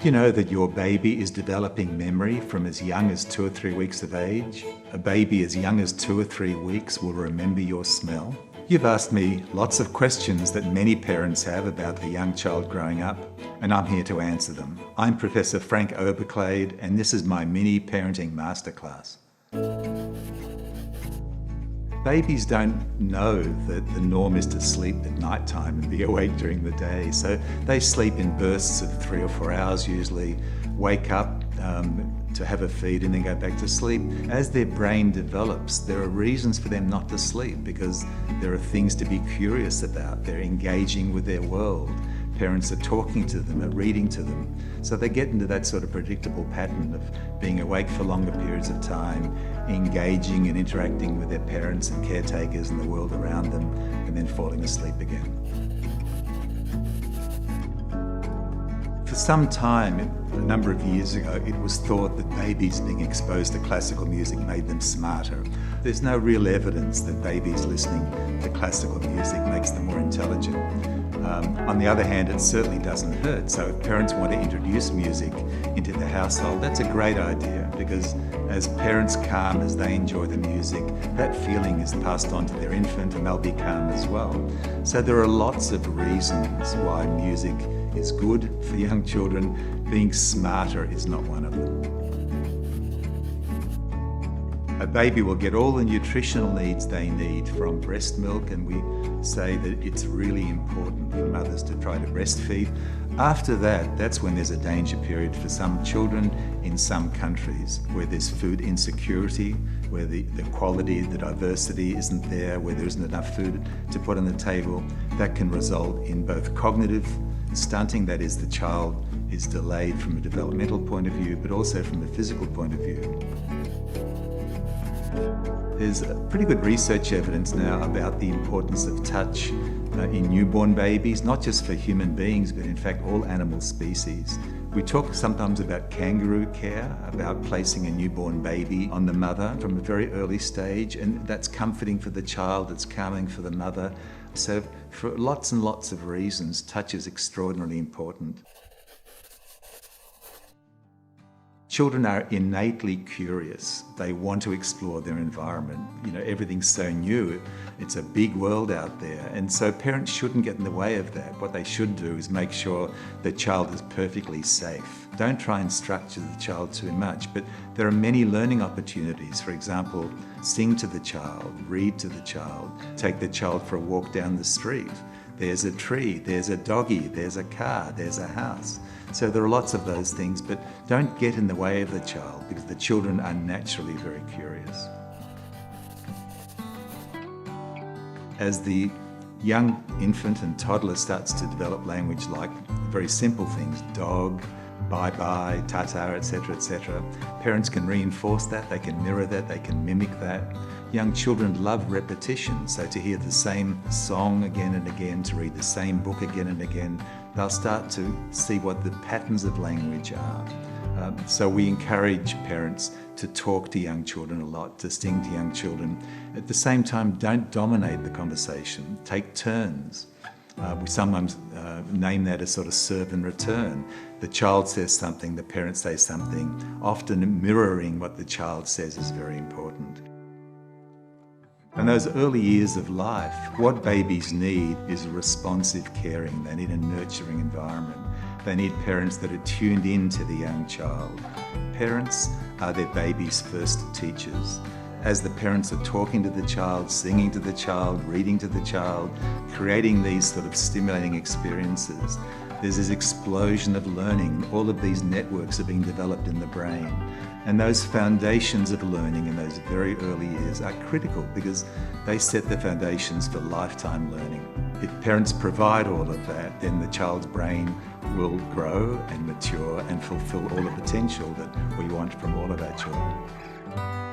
You know that your baby is developing memory from as young as 2 or 3 weeks of age? A baby as young as 2 or 3 weeks will remember your smell. You've asked me lots of questions that many parents have about the young child growing up, and I'm here to answer them. I'm Professor Frank Oberklade, and this is my mini parenting masterclass. Babies don't know that the norm is to sleep at night time and be awake during the day, so they sleep in bursts of 3 or 4 hours usually, wake up to have a feed and then go back to sleep. As their brain develops, there are reasons for them not to sleep because there are things to be curious about. They're engaging with their world. Parents are talking to them, are reading to them. So they get into that sort of predictable pattern of being awake for longer periods of time, engaging and interacting with their parents and caretakers and the world around them, and then falling asleep again. For some time, a number of years ago, it was thought that babies being exposed to classical music made them smarter. There's no real evidence that babies listening to classical music makes them more intelligent. On the other hand, it certainly doesn't hurt. So if parents want to introduce music into the household, that's a great idea because as parents calm, as they enjoy the music, that feeling is passed on to their infant and they'll be calm as well. So there are lots of reasons why music is good for young children. Being smarter is not one of them. A baby will get all the nutritional needs they need from breast milk, and we say that it's really important for mothers to try to breastfeed. After that, that's when there's a danger period for some children in some countries where there's food insecurity, where the quality, the diversity isn't there, where there isn't enough food to put on the table. That can result in both cognitive stunting, that is the child is delayed from a developmental point of view, but also from a physical point of view. There's pretty good research evidence now about the importance of touch in newborn babies, not just for human beings, but in fact all animal species. We talk sometimes about kangaroo care, about placing a newborn baby on the mother from a very early stage, and that's comforting for the child, it's calming for the mother. So for lots and lots of reasons, touch is extraordinarily important. Children are innately curious. They want to explore their environment. You know, everything's so new. It's a big world out there. And so parents shouldn't get in the way of that. What they should do is make sure the child is perfectly safe. Don't try and structure the child too much, but there are many learning opportunities. For example, sing to the child, read to the child, take the child for a walk down the street. There's a tree, there's a doggy, there's a car, there's a house. So there are lots of those things, but don't get in the way of the child because the children are naturally very curious. As the young infant and toddler starts to develop language like very simple things, dog, bye-bye, ta-ta, etc., parents can reinforce that, they can mirror that, they can mimic that. Young children love repetition, so to hear the same song again and again, to read the same book again and again, they'll start to see what the patterns of language are. So we encourage parents to talk to young children a lot, to sing to young children. At the same time, don't dominate the conversation, take turns. We sometimes name that as sort of serve and return. The child says something, the parent says something. Often mirroring what the child says is very important. In those early years of life, what babies need is responsive caring. They need a nurturing environment. They need parents that are tuned in to the young child. Parents are their baby's first teachers. As the parents are talking to the child, singing to the child, reading to the child, creating these sort of stimulating experiences, there's this explosion of learning. All of these networks are being developed in the brain. And those foundations of learning in those very early years are critical because they set the foundations for lifetime learning. If parents provide all of that, then the child's brain will grow and mature and fulfill all the potential that we want from all of our children.